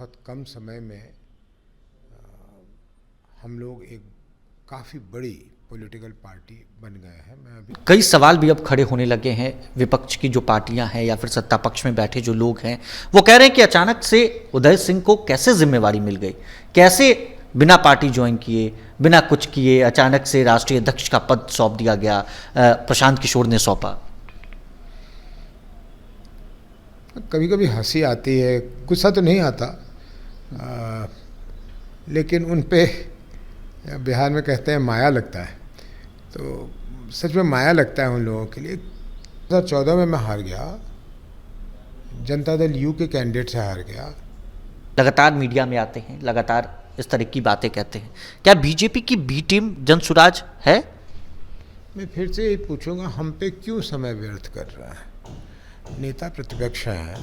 बहुत कम समय में हम लोग एक काफ़ी बड़ी पॉलिटिकल पार्टी बन गए हैं। मैं अभी कई सवाल भी अब खड़े होने लगे हैं। विपक्ष की जो पार्टियां हैं या फिर सत्ता पक्ष में बैठे जो लोग हैं वो कह रहे हैं कि अचानक से उदय सिंह को कैसे जिम्मेवारी मिल गई, कैसे बिना पार्टी ज्वाइन किए, बिना कुछ किए अचानक से राष्ट्रीय अध्यक्ष का पद सौंप दिया गया, प्रशांत किशोर ने सौंपा। कभी कभी हंसी आती है, गुस्सा तो नहीं आता, लेकिन उन पे बिहार में कहते हैं माया लगता है। तो सच में माया लगता है उन लोगों के लिए। 2014 में मैं हार गया, जनता दल यू के कैंडिडेट से हार गया। लगातार मीडिया में आते हैं, लगातार इस तरह की बातें कहते हैं। क्या बीजेपी की बी टीम जनसुराज है? मैं फिर से यही पूछूंगा, हम पे क्यों समय व्यर्थ कर रहा है? नेता प्रतिपक्ष हैं,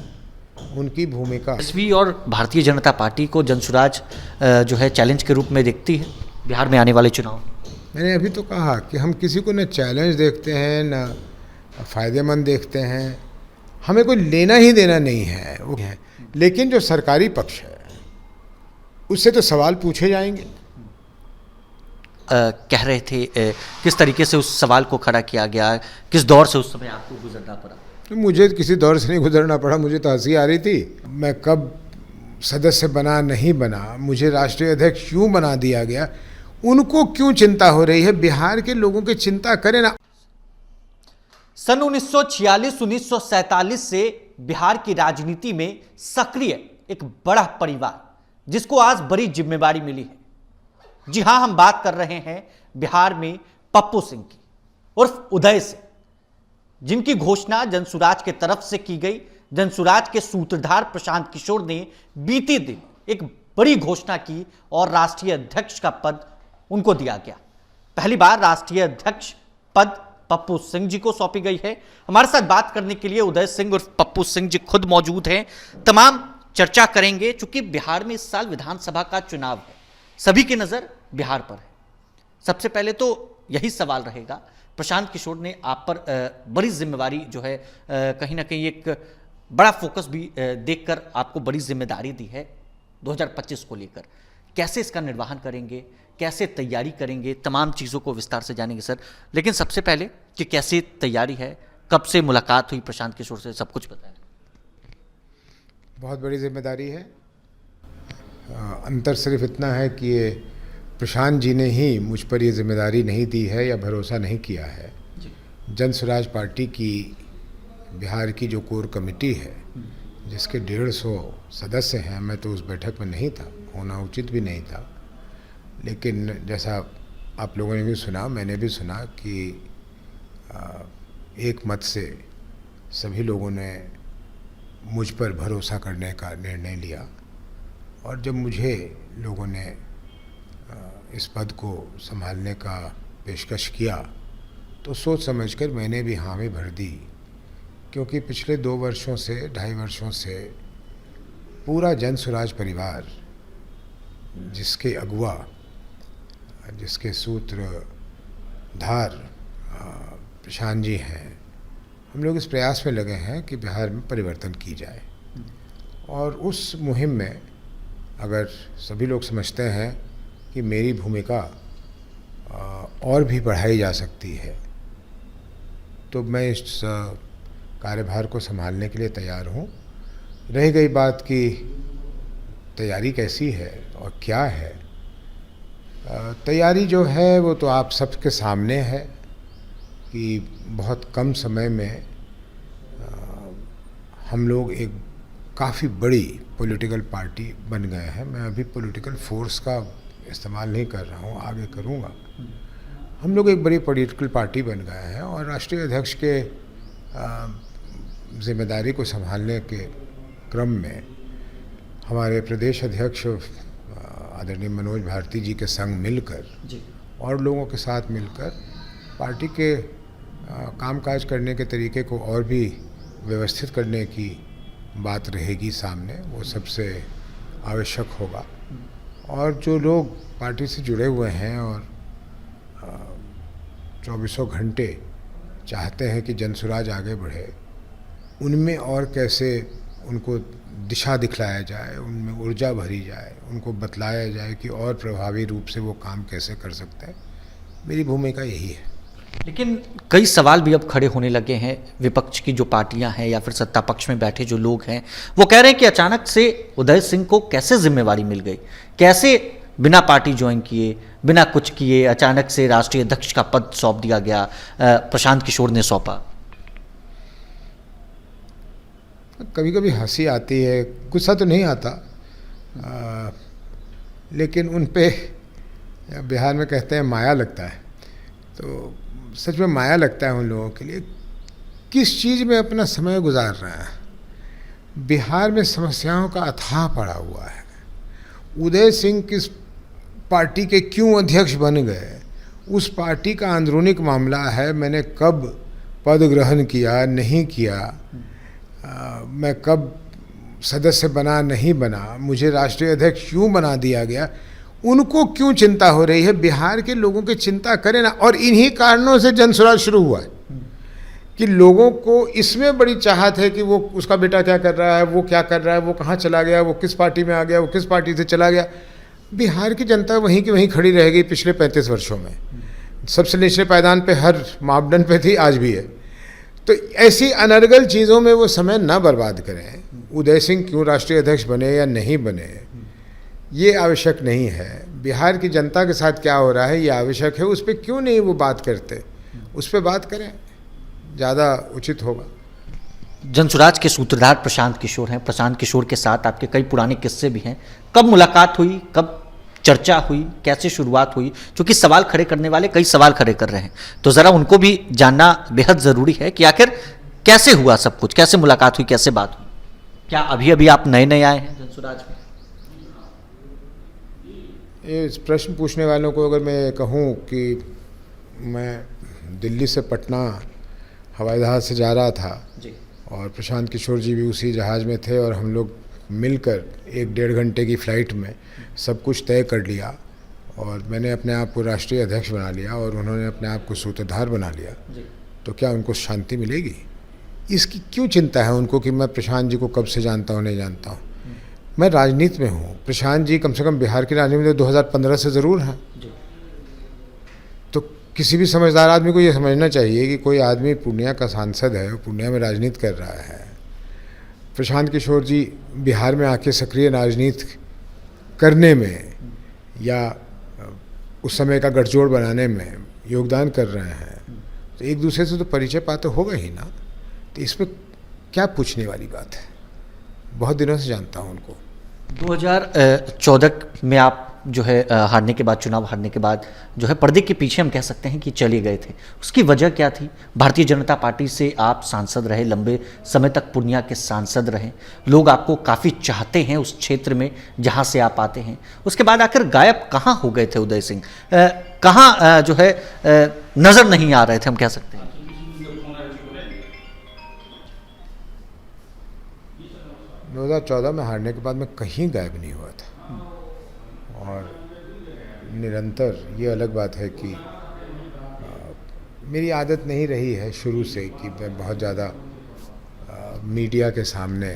उनकी भूमिका। एसवी और भारतीय जनता पार्टी को जनसुराज जो है चैलेंज के रूप में देखती है बिहार में आने वाले चुनाव। मैंने अभी तो कहा कि हम किसी को न चैलेंज देखते हैं न फ़ायदेमंद देखते हैं। हमें कोई लेना ही देना नहीं है वो है, लेकिन जो सरकारी पक्ष है उससे तो सवाल पूछे जाएंगे। कह रहे थे किस तरीके से उस सवाल को खड़ा किया गया, किस दौर से उस समय आपको गुजरना पड़ा? तो मुझे किसी दौर से नहीं गुजरना पड़ा, मुझे तो हंसी आ रही थी। मैं कब सदस्य बना नहीं बना, मुझे राष्ट्रीय अध्यक्ष क्यों बना दिया गया, उनको क्यों चिंता हो रही है? बिहार के लोगों की चिंता करें ना। सन 1946-1947 से बिहार की राजनीति में सक्रिय एक बड़ा परिवार जिसको आज बड़ी जिम्मेदारी मिली है। जी हां, हम बात कर रहे हैं बिहार में पप्पू सिंह की उर्फ उदय सिंह, जिनकी घोषणा जनसुराज के तरफ से की गई। जनसुराज के सूत्रधार प्रशांत किशोर ने बीते दिन एक बड़ी घोषणा की और राष्ट्रीय अध्यक्ष का पद उनको दिया गया। पहली बार राष्ट्रीय अध्यक्ष पद पप्पू सिंह जी को सौंपी गई है। हमारे साथ बात करने के लिए उदय सिंह उर्फ पप्पू सिंह जी खुद मौजूद हैं। तमाम चर्चा करेंगे चूंकि बिहार में इस साल विधानसभा का चुनाव है, सभी की नजर बिहार पर है। सबसे पहले तो यही सवाल रहेगा, प्रशांत किशोर ने आप पर बड़ी जिम्मेवारी जो है कहीं ना कहीं एक बड़ा फोकस भी देखकर आपको बड़ी जिम्मेदारी दी है 2025 को लेकर। कैसे इसका निर्वहन करेंगे, कैसे तैयारी करेंगे, तमाम चीज़ों को विस्तार से जानेंगे सर। लेकिन सबसे पहले कि कैसे तैयारी है, कब से मुलाकात हुई प्रशांत किशोर से, सब कुछ बताएं। बहुत बड़ी जिम्मेदारी है। अंतर सिर्फ इतना है कि ये प्रशांत जी ने ही मुझ पर ये जिम्मेदारी नहीं दी है या भरोसा नहीं किया है। जनसुराज पार्टी की बिहार की जो कोर कमेटी है, जिसके 150 सदस्य हैं, मैं तो उस बैठक में नहीं था, होना उचित भी नहीं था। लेकिन जैसा आप लोगों ने भी सुना, मैंने भी सुना कि एक मत से सभी लोगों ने मुझ पर भरोसा करने का निर्णय लिया। और जब मुझे लोगों ने इस पद को संभालने का पेशकश किया तो सोच समझकर मैंने भी हामी भर दी, क्योंकि पिछले 2 वर्षों से 2.5 वर्षों से पूरा जनसुराज परिवार, जिसके अगुआ, जिसके सूत्रधार प्रशांत जी हैं, हम लोग इस प्रयास में लगे हैं कि बिहार में परिवर्तन की जाए। और उस मुहिम में अगर सभी लोग समझते हैं कि मेरी भूमिका और भी बढ़ाई जा सकती है, तो मैं इस कार्यभार को संभालने के लिए तैयार हूँ। रह गई बात कि तैयारी कैसी है और क्या है, तैयारी जो है वो तो आप सबके सामने है कि बहुत कम समय में हम लोग एक काफ़ी बड़ी पॉलिटिकल पार्टी बन गए हैं। मैं अभी पॉलिटिकल फोर्स का इस्तेमाल नहीं कर रहा हूँ, आगे करूँगा। हम लोग एक बड़ी पॉलिटिकल पार्टी बन गए हैं और राष्ट्रीय अध्यक्ष के जिम्मेदारी को संभालने के क्रम में हमारे प्रदेश अध्यक्ष आदरणीय मनोज भारती जी के संग मिलकर और लोगों के साथ मिलकर पार्टी के कामकाज करने के तरीके को और भी व्यवस्थित करने की बात रहेगी सामने, वो सबसे आवश्यक होगा। और जो लोग पार्टी से जुड़े हुए हैं और 24 घंटे चाहते हैं कि जनसुराज आगे बढ़े, उनमें और कैसे उनको दिशा दिखलाया जाए, उनमें ऊर्जा भरी जाए, उनको बतलाया जाए कि और प्रभावी रूप से वो काम कैसे कर सकते हैं। मेरी भूमिका यही है। लेकिन कई सवाल भी अब खड़े होने लगे हैं, विपक्ष की जो पार्टियां हैं या फिर सत्ता पक्ष में बैठे जो लोग हैं वो कह रहे हैं कि अचानक से उदय सिंह को कैसे जिम्मेवारी मिल गई, कैसे बिना पार्टी ज्वाइन किए, बिना कुछ किए अचानक से राष्ट्रीय अध्यक्ष का पद सौंप दिया गया, प्रशांत किशोर ने सौंपा। कभी कभी हंसी आती है, गुस्सा तो नहीं आता, लेकिन उन पे बिहार में कहते हैं माया लगता है। तो सच में माया लगता है उन लोगों के लिए, किस चीज़ में अपना समय गुजार रहे हैं। बिहार में समस्याओं का अथाह पड़ा हुआ है। उदय सिंह किस पार्टी के क्यों अध्यक्ष बन गए, उस पार्टी का अंदरूनी मामला है। मैंने कब पद ग्रहण किया, नहीं किया, मैं कब सदस्य बना, नहीं बना, मुझे राष्ट्रीय अध्यक्ष क्यों बना दिया गया, उनको क्यों चिंता हो रही है। बिहार के लोगों की चिंता करें ना। और इन्हीं कारणों से जनसुराज शुरू हुआ है कि लोगों को इसमें बड़ी चाहत है कि वो उसका बेटा क्या कर रहा है, वो क्या कर रहा है, वो कहाँ चला गया, वो किस पार्टी में आ गया, वो किस पार्टी से चला गया। बिहार की जनता वहीं की वहीं खड़ी रह गई पिछले 35 वर्षों में। सबसे निचले पायदान पे हर मापदंड पे थी, आज भी है। तो ऐसी अनर्गल चीज़ों में वो समय ना बर्बाद करें। उदय सिंह क्यों राष्ट्रीय अध्यक्ष बने या नहीं बने, ये आवश्यक नहीं है। बिहार की जनता के साथ क्या हो रहा है ये आवश्यक है। उस पर क्यों नहीं वो बात करते, उस पर बात करें, ज़्यादा उचित होगा। जनसुराज के सूत्रधार प्रशांत किशोर हैं। प्रशांत किशोर के साथ आपके कई पुराने किस्से भी हैं। कब मुलाकात हुई, कब चर्चा हुई, कैसे शुरुआत हुई? क्योंकि सवाल खड़े करने वाले कई सवाल खड़े कर रहे हैं, तो ज़रा उनको भी जानना बेहद ज़रूरी है कि आखिर कैसे हुआ सब कुछ, कैसे मुलाकात हुई, कैसे बात हुई। क्या अभी अभी आप नए नए आए हैं जनसुराज में? ये इस प्रश्न पूछने वालों को अगर मैं कहूँ कि मैं दिल्ली से पटना हवाई जहाज़ से जा रहा था जी, और प्रशांत किशोर जी भी उसी जहाज़ में थे और हम लोग मिलकर 1-1.5 घंटे की फ़्लाइट में सब कुछ तय कर लिया और मैंने अपने आप को राष्ट्रीय अध्यक्ष बना लिया और उन्होंने अपने आप को सूत्रधार बना लिया, तो क्या उनको शांति मिलेगी? इसकी क्यों चिंता है उनको कि मैं प्रशांत जी को कब से जानता हूँ, नहीं जानता हूँ। मैं राजनीति में हूँ, प्रशांत जी कम से कम बिहार की राजनीति में 2015 से ज़रूर हैं। तो किसी भी समझदार आदमी को ये समझना चाहिए कि कोई आदमी पूर्णिया का सांसद है, पूर्णिया में राजनीति कर रहा है। प्रशांत किशोर जी बिहार में आके सक्रिय राजनीति करने में या उस समय का गठजोड़ बनाने में योगदान कर रहे हैं, तो एक दूसरे से तो परिचय पाते होगा ही ना। तो इसमें क्या पूछने वाली बात है? बहुत दिनों से जानता हूँ उनको। 2014 में आप जो है हारने के बाद, चुनाव हारने के बाद जो है पर्दे के पीछे हम कह सकते हैं कि चले गए थे। उसकी वजह क्या थी? भारतीय जनता पार्टी से आप सांसद रहे, लंबे समय तक पूर्णिया के सांसद रहे, लोग आपको काफ़ी चाहते हैं उस क्षेत्र में जहां से आप आते हैं। उसके बाद आखिर गायब कहाँ हो गए थे उदय सिंह? कहाँ जो है नज़र नहीं आ रहे थे, हम कह सकते हैं। 2014 में हारने के बाद मैं कहीं गायब नहीं हुआ था और निरंतर, ये अलग बात है कि मेरी आदत नहीं रही है शुरू से कि मैं बहुत ज़्यादा मीडिया के सामने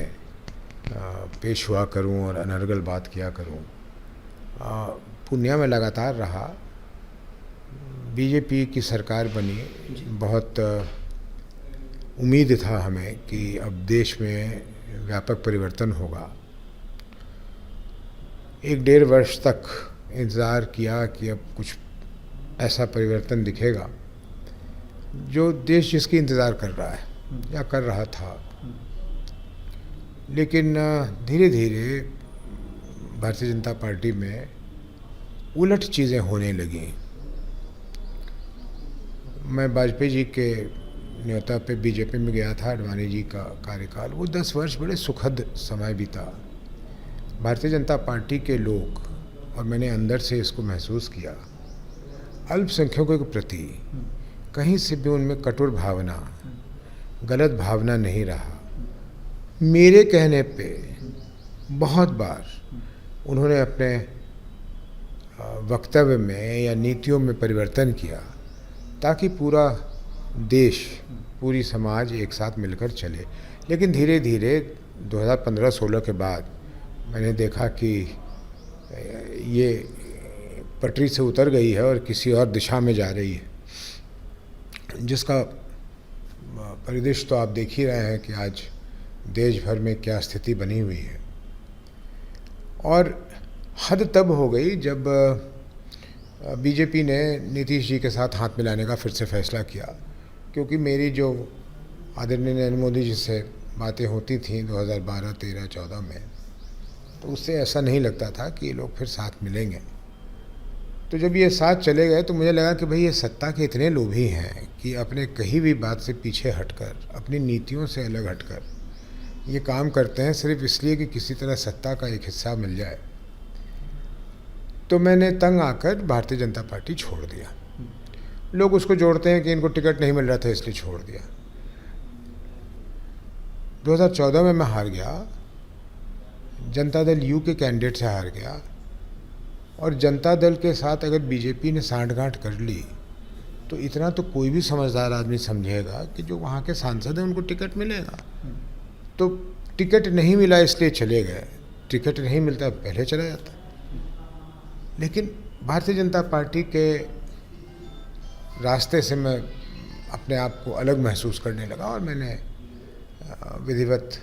पेश हुआ करूं और अनर्गल बात किया करूं। पूर्णिया में लगातार रहा, बीजेपी की सरकार बनी, बहुत उम्मीद था हमें कि अब देश में व्यापक परिवर्तन होगा। 1-1.5 वर्ष तक इंतज़ार किया कि अब कुछ ऐसा परिवर्तन दिखेगा जो देश जिसकी इंतज़ार कर रहा है या कर रहा था। लेकिन धीरे धीरे भारतीय जनता पार्टी में उलट चीज़ें होने लगीं। मैं वाजपेयी जी के न्योता पे बीजेपी में गया था, आडवाणी जी का कार्यकाल, वो 10 वर्ष बड़े सुखद समय बीता। भारतीय जनता पार्टी के लोग, और मैंने अंदर से इसको महसूस किया, अल्पसंख्यकों के प्रति कहीं से भी उनमें कठोर भावना, गलत भावना नहीं रहा। मेरे कहने पे बहुत बार उन्होंने अपने वक्तव्य में या नीतियों में परिवर्तन किया ताकि पूरा देश, पूरी समाज एक साथ मिलकर चले। लेकिन धीरे धीरे 2015-16 के बाद मैंने देखा कि ये पटरी से उतर गई है और किसी और दिशा में जा रही है, जिसका परिदृश्य तो आप देख ही रहे हैं कि आज देश भर में क्या स्थिति बनी हुई है। और हद तब हो गई जब बीजेपी ने नीतीश जी के साथ हाथ मिलाने का फिर से फैसला किया, क्योंकि मेरी जो आदरणीय नरेंद्र मोदी जी से बातें होती थी 2012, 13, 14 में, तो उससे ऐसा नहीं लगता था कि ये लोग फिर साथ मिलेंगे। तो जब ये साथ चले गए तो मुझे लगा कि भाई ये सत्ता के इतने लोभी हैं कि अपने कहीं भी बात से पीछे हटकर, अपनी नीतियों से अलग हटकर ये काम करते हैं सिर्फ इसलिए कि किसी तरह सत्ता का एक हिस्सा मिल जाए। तो मैंने तंग आकर भारतीय जनता पार्टी छोड़ दिया। लोग उसको जोड़ते हैं कि इनको टिकट नहीं मिल रहा था इसलिए छोड़ दिया। 2014 में मैं हार गया, जनता दल यू के कैंडिडेट से हार गया, और जनता दल के साथ अगर बीजेपी ने सांठगांठ कर ली तो इतना तो कोई भी समझदार आदमी समझेगा कि जो वहाँ के सांसद हैं उनको टिकट मिलेगा। तो टिकट नहीं मिला इसलिए चले गए, टिकट नहीं मिलता पहले चला जाता। लेकिन भारतीय जनता पार्टी के रास्ते से मैं अपने आप को अलग महसूस करने लगा और मैंने विधिवत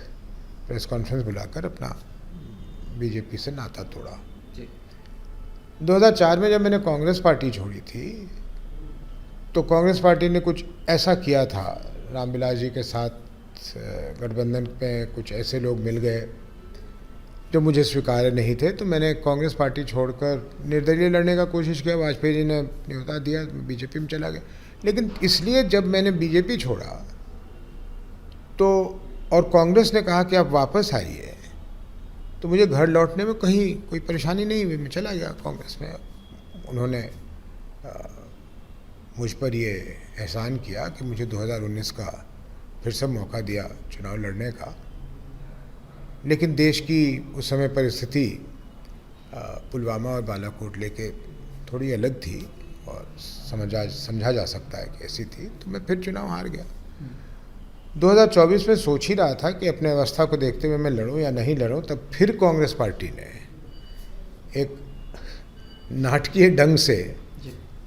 प्रेस कॉन्फ्रेंस बुलाकर अपना बीजेपी से नाता तोड़ा। 2004 में जब मैंने कांग्रेस पार्टी छोड़ी थी तो कांग्रेस पार्टी ने कुछ ऐसा किया था, रामविलास जी के साथ गठबंधन में कुछ ऐसे लोग मिल गए जो मुझे स्वीकार्य नहीं थे, तो मैंने कांग्रेस पार्टी छोड़कर निर्दलीय लड़ने का कोशिश किया। वाजपेयी जी ने न्योता दिया, बीजेपी में चला गया। लेकिन इसलिए जब मैंने बीजेपी छोड़ा तो और कांग्रेस ने कहा कि आप वापस आइए, तो मुझे घर लौटने में कहीं कोई परेशानी नहीं हुई, मैं चला गया कांग्रेस में। उन्होंने मुझ पर ये एहसान किया कि मुझे 2019 का फिर से मौका दिया चुनाव लड़ने का। लेकिन देश की उस समय परिस्थिति पुलवामा और बालाकोट लेके थोड़ी अलग थी और समझा जा सकता है कि ऐसी थी, तो मैं फिर चुनाव हार गया। 2024 में सोच ही रहा था कि अपने अवस्था को देखते हुए मैं लड़ूं या नहीं लड़ूं, तब फिर कांग्रेस पार्टी ने एक नाटकीय ढंग से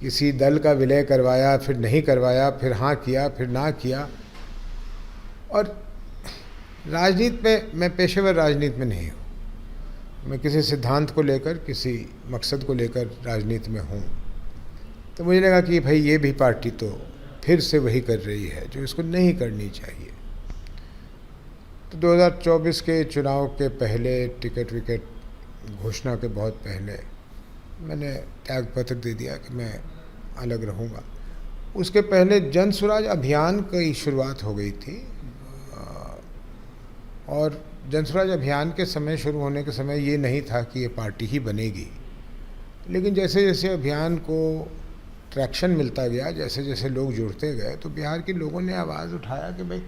किसी दल का विलय करवाया, फिर नहीं करवाया, फिर हाँ किया, फिर ना किया। और राजनीति में, मैं पेशेवर राजनीति में नहीं हूँ, मैं किसी सिद्धांत को लेकर, किसी मकसद को लेकर राजनीति में हूँ। तो मुझे लगा कि भाई ये भी पार्टी तो फिर से वही कर रही है जो इसको नहीं करनी चाहिए। तो 2024 के चुनाव के पहले, टिकट विकेट घोषणा के बहुत पहले मैंने त्यागपत्र दे दिया कि मैं अलग रहूँगा। उसके पहले जन स्वराज अभियान की शुरुआत हो गई थी और जन स्वराज अभियान के समय, शुरू होने के समय ये नहीं था कि ये पार्टी ही बनेगी। लेकिन जैसे जैसे अभियान को ट्रैक्शन मिलता गया, जैसे जैसे लोग जुड़ते गए, तो बिहार के लोगों ने आवाज़ उठाया कि भाई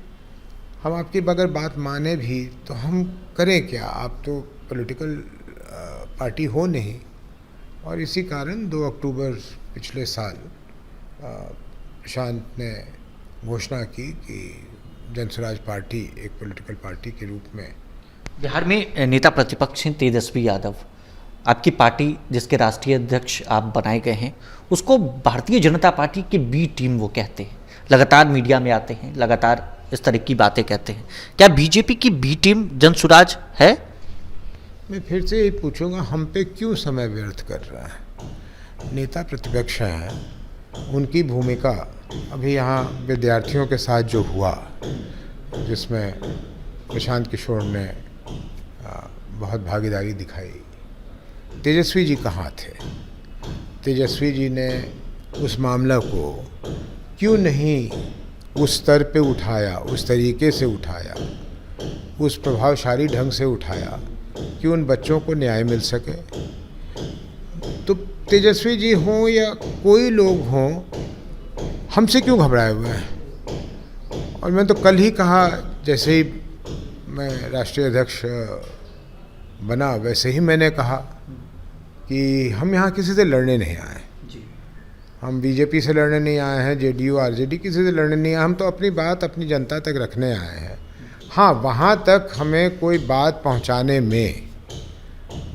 हम आपकी अगर बात माने भी तो हम करें क्या, आप तो पॉलिटिकल पार्टी हो नहीं। और इसी कारण 2 अक्टूबर पिछले साल प्रशांत ने घोषणा की कि जनस्वराज पार्टी एक पॉलिटिकल पार्टी के रूप में। बिहार में नेता प्रतिपक्ष हैं तेजस्वी यादव, आपकी पार्टी जिसके राष्ट्रीय अध्यक्ष आप बनाए गए हैं, उसको भारतीय जनता पार्टी की बी टीम वो कहते हैं, लगातार मीडिया में आते हैं, लगातार इस तरह की बातें कहते हैं। क्या बीजेपी की बी टीम जनसुराज है? मैं फिर से यही पूछूंगा, हम पे क्यों समय व्यर्थ कर रहा है? नेता प्रतिपक्ष हैं, उनकी भूमिका अभी यहाँ विद्यार्थियों के साथ जो हुआ, जिसमें प्रशांत किशोर ने बहुत भागीदारी दिखाई, तेजस्वी जी कहाँ थे? तेजस्वी जी ने उस मामला को क्यों नहीं उस स्तर पे उठाया, उस तरीके से उठाया, उस प्रभावशाली ढंग से उठाया कि उन बच्चों को न्याय मिल सके? तो तेजस्वी जी हों या कोई लोग हों, हमसे क्यों घबराए हुए हैं? और मैं तो कल ही कहा, जैसे ही मैं राष्ट्रीय अध्यक्ष बना वैसे ही मैंने कहा कि हम यहाँ किसी से लड़ने नहीं आए। हम बीजेपी से लड़ने नहीं आए हैं, जेडीयू आरजेडी किसी से लड़ने नहीं आए। हम तो अपनी बात अपनी जनता तक रखने आए हैं। हाँ, वहाँ तक हमें कोई बात पहुँचाने में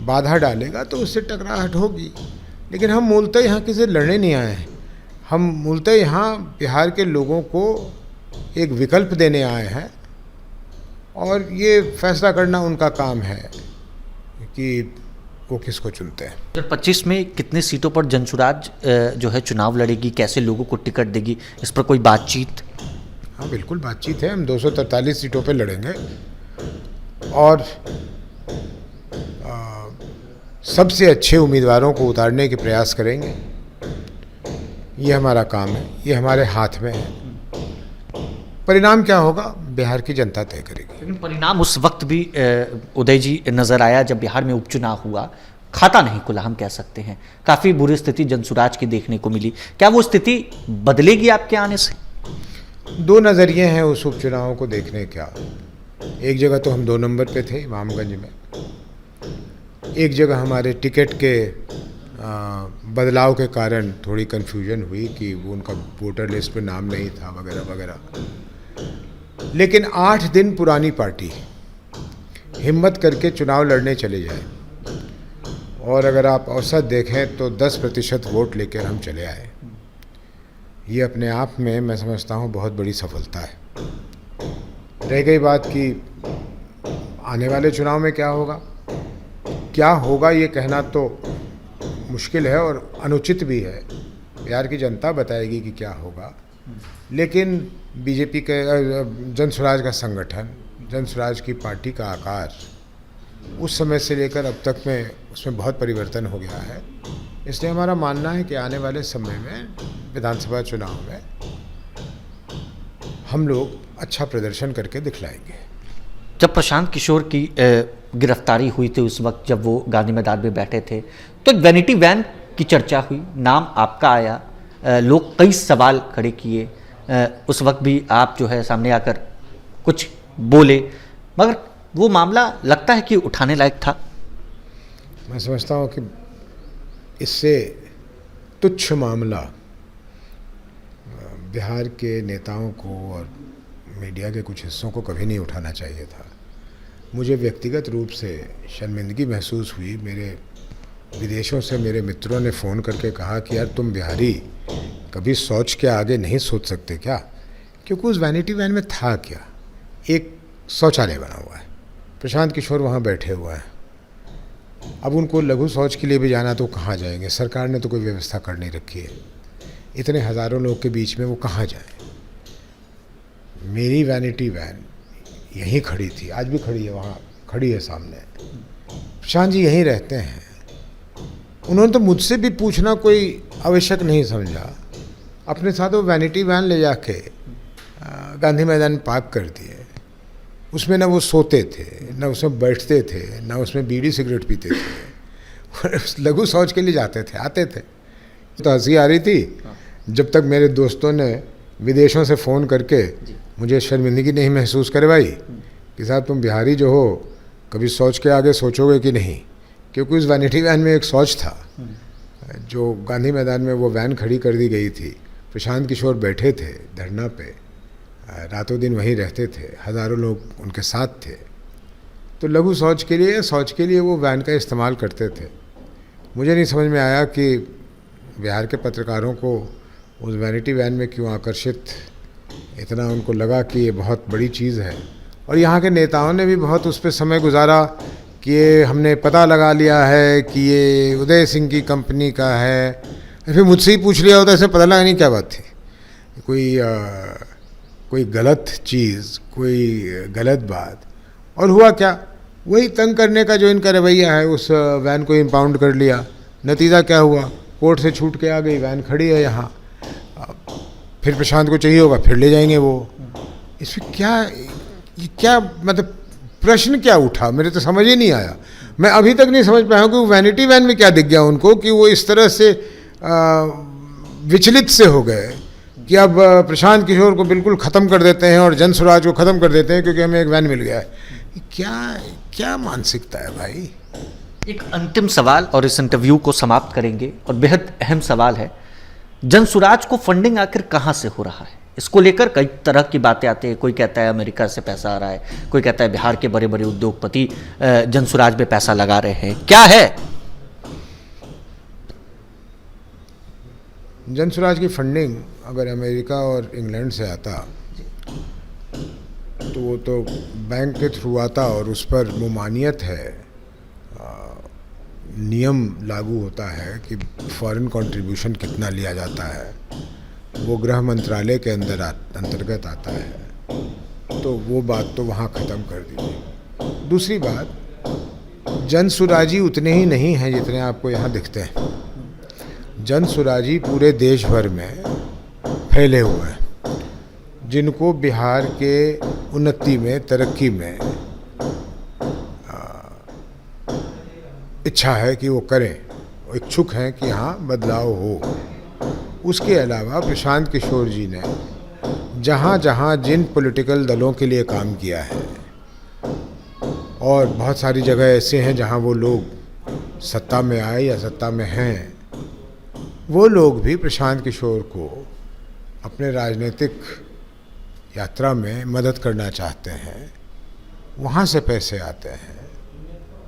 बाधा डालेगा तो उससे टकराहट होगी, लेकिन हम मूलतः यहाँ किसी लड़ने नहीं आए हैं। हम मूलतः यहाँ बिहार के लोगों को एक विकल्प देने आए हैं और ये फैसला करना उनका काम है कि वो किसको चुनते हैं। 2025 में कितने सीटों पर जनसुराज जो है चुनाव लड़ेगी, कैसे लोगों को टिकट देगी, इस पर कोई बातचीत? हाँ, बिल्कुल बातचीत है। हम 243 सीटों पे लड़ेंगे और सबसे अच्छे उम्मीदवारों को उतारने के प्रयास करेंगे। ये हमारा काम है, ये हमारे हाथ में है। परिणाम क्या होगा बिहार की जनता तय करेगी। लेकिन परिणाम उस वक्त भी उदय जी नजर आया जब बिहार में उपचुनाव हुआ, खाता नहीं खुला हम कह सकते हैं। काफी बुरी स्थिति जनसुराज की देखने को मिली। क्या वो स्थिति बदलेगी आपके आने से? दो नज़रिए हैं उस उपचुनाव को देखने का। एक जगह तो हम 2 नंबर पे थे इमामगंज में, एक जगह हमारे टिकट के बदलाव के कारण थोड़ी कन्फ्यूजन हुई कि वो उनका वोटर लिस्ट पे नाम नहीं था वगैरह वगैरह। लेकिन 8 दिन पुरानी पार्टी हिम्मत करके चुनाव लड़ने चले जाए और अगर आप औसत देखें तो 10% वोट लेकर हम चले आए। ये अपने आप में मैं समझता हूँ बहुत बड़ी सफलता है। रह गई बात कि आने वाले चुनाव में क्या होगा ये कहना तो मुश्किल है और अनुचित भी है। बिहार की जनता बताएगी कि क्या होगा। लेकिन बीजेपी के जनसुराज का संगठन, जनसुराज की पार्टी का आकार उस समय से लेकर अब तक में उसमें बहुत परिवर्तन हो गया है। इसलिए हमारा मानना है कि आने वाले समय में विधानसभा चुनाव में हम लोग अच्छा प्रदर्शन करके दिखलाएंगे। जब प्रशांत किशोर की गिरफ्तारी हुई थी उस वक्त जब वो गांधी मैदान में बैठे थे तो एक वैनिटी वैन की चर्चा हुई, नाम आपका आया, लोग कई सवाल खड़े किए। उस वक्त भी आप जो है सामने आकर कुछ बोले, मगर वो मामला लगता है कि उठाने लायक था। मैं समझता हूँ कि इससे तुच्छ मामला बिहार के नेताओं को और मीडिया के कुछ हिस्सों को कभी नहीं उठाना चाहिए था। मुझे व्यक्तिगत रूप से शर्मिंदगी महसूस हुई। मेरे विदेशों से मेरे मित्रों ने फ़ोन करके कहा कि यार तुम बिहारी कभी सोच के आगे नहीं सोच सकते क्या? क्योंकि उस वैनिटी वैन में था क्या? एक शौचालय बना हुआ है, प्रशांत किशोर वहाँ बैठे हुए हैं। अब उनको लघु शौच के लिए भी जाना तो कहाँ जाएंगे? सरकार ने तो कोई व्यवस्था कर नहीं रखी है। इतने हज़ारों लोग के बीच में वो कहाँ जाएं? मेरी वैनिटी वैन यहीं खड़ी थी, आज भी खड़ी है, वहाँ खड़ी है सामने। प्रशांत जी यहीं रहते हैं। उन्होंने तो मुझसे भी पूछना कोई आवश्यक नहीं समझा। अपने साथ वो वैनिटी वैन ले जाके गांधी मैदान पार्क कर दिए। उसमें ना वो सोते थे, ना उसमें बैठते थे, ना उसमें बीड़ी सिगरेट पीते थे। लघु शौच के लिए जाते थे, आते थे। तो हंसी आ रही थी जब तक मेरे दोस्तों ने विदेशों से फ़ोन करके मुझे शर्मिंदगी नहीं महसूस करवाई कि साहब तुम बिहारी जो हो कभी सोच के आगे सोचोगे कि नहीं। क्योंकि उस वैनिटी वैन में एक सोच था। जो गांधी मैदान में वो वैन खड़ी कर दी गई थी, प्रशांत किशोर बैठे थे धरना पे, रातों दिन वहीं रहते थे, हज़ारों लोग उनके साथ थे। तो लघु शौच के लिए वो वैन का इस्तेमाल करते थे। मुझे नहीं समझ में आया कि बिहार के पत्रकारों को उस वैनिटी वैन में क्यों आकर्षित इतना उनको लगा कि ये बहुत बड़ी चीज़ है। और यहाँ के नेताओं ने भी बहुत उस पर समय गुजारा कि ये हमने पता लगा लिया है कि ये उदय सिंह की कंपनी का है। फिर मुझसे ही पूछ लिया होता, इसमें पता लगा नहीं क्या बात थी। कोई गलत चीज़, कोई गलत बात। और हुआ क्या? वही तंग करने का जो इनका रवैया है। उस वैन को इम्पाउंड कर लिया। नतीजा क्या हुआ? कोर्ट से छूट के आ गई, वैन खड़ी है यहाँ। फिर प्रशांत को चाहिए होगा, फिर ले जाएंगे वो। इसमें क्या मतलब प्रश्न क्या उठा? मेरे तो समझ ही नहीं आया। मैं अभी तक नहीं समझ पाया हूँ कि वो वैनिटी वैन में क्या दिख गया उनको कि वो इस तरह से विचलित से हो गए कि अब प्रशांत किशोर को बिल्कुल ख़त्म कर देते हैं और जनसुराज को ख़त्म कर देते हैं क्योंकि हमें एक वैन मिल गया है। क्या मानसिकता है भाई? एक अंतिम सवाल और इस इंटरव्यू को समाप्त करेंगे और बेहद अहम सवाल है, जनसुराज को फंडिंग आखिर कहाँ से हो रहा है? इसको लेकर कई तरह की बातें आती है। कोई कहता है अमेरिका से पैसा आ रहा है, कोई कहता है बिहार के बड़े बड़े उद्योगपति जनसुराज में पैसा लगा रहे हैं। क्या है जनसुराज की फंडिंग अगर अमेरिका और इंग्लैंड से आता तो वो तो बैंक के थ्रू आता और उस पर मुमानियत है, नियम लागू होता है कि फॉरेन कंट्रीब्यूशन कितना लिया जाता है, वो गृह मंत्रालय के अंतर्गत आता है। तो वो बात तो वहाँ ख़त्म कर दीजिए। दूसरी बात, जनसुराजी उतने ही नहीं हैं जितने आपको यहाँ दिखते हैं। जनसुराजी पूरे देश भर में फैले हुए हैं, जिनको बिहार के उन्नति में, तरक्की में इच्छा है कि वो करें, इच्छुक हैं कि हाँ बदलाव हो। उसके अलावा प्रशांत किशोर जी ने जहाँ जहाँ जिन पॉलिटिकल दलों के लिए काम किया है, और बहुत सारी जगह ऐसे हैं जहाँ वो लोग सत्ता में आए या सत्ता में हैं, वो लोग भी प्रशांत किशोर को अपने राजनीतिक यात्रा में मदद करना चाहते हैं। वहाँ से पैसे आते हैं।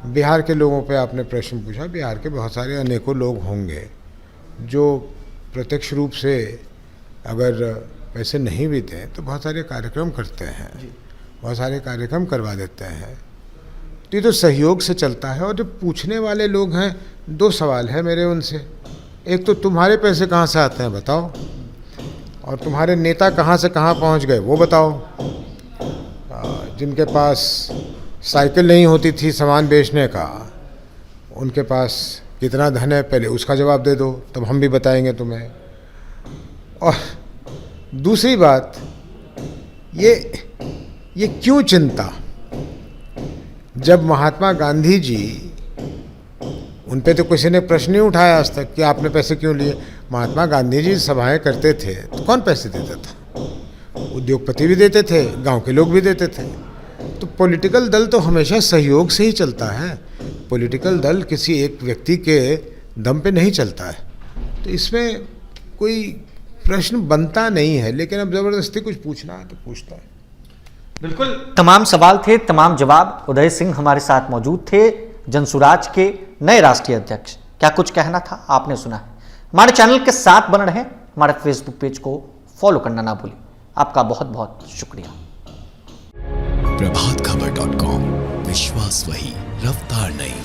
बिहार के लोगों पे आपने प्रश्न पूछा, बिहार के बहुत सारे अनेकों लोग होंगे जो प्रत्यक्ष रूप से अगर पैसे नहीं भी दें तो बहुत सारे कार्यक्रम करते हैं, बहुत सारे कार्यक्रम करवा देते हैं। तो ये तो सहयोग से चलता है। और जो पूछने वाले लोग हैं, दो सवाल है मेरे उनसे। एक तो तुम्हारे पैसे कहाँ से आते हैं बताओ, और तुम्हारे नेता कहाँ से कहाँ पहुँच गए वो बताओ। जिनके पास साइकिल नहीं होती थी सामान बेचने का, उनके पास कितना धन है पहले उसका जवाब दे दो, तब हम भी बताएंगे तुम्हें। और दूसरी बात, ये क्यों चिंता, जब महात्मा गांधी जी, उन पे तो किसी ने प्रश्न नहीं उठाया आज तक कि आपने पैसे क्यों लिए। महात्मा गांधी जी सभाएं करते थे तो कौन पैसे देता था? उद्योगपति भी देते थे, गांव के लोग भी देते थे। तो पॉलिटिकल दल तो हमेशा सहयोग से ही चलता है। पॉलिटिकल दल किसी एक व्यक्ति के दम पे नहीं चलता है। तो इसमें कोई प्रश्न बनता नहीं है, लेकिन अब ज़बरदस्ती कुछ पूछना है तो पूछता है। बिल्कुल, तमाम सवाल थे, तमाम जवाब। उदय सिंह हमारे साथ मौजूद थे, जनसुराज के नए राष्ट्रीय अध्यक्ष। क्या कुछ कहना था आपने सुना है। हमारे चैनल के साथ बन रहे, हमारे फेसबुक पेज को फॉलो करना ना भूलें। आपका बहुत बहुत शुक्रिया। प्रभातखबर.com, विश्वास वही, रफ्तार नहीं।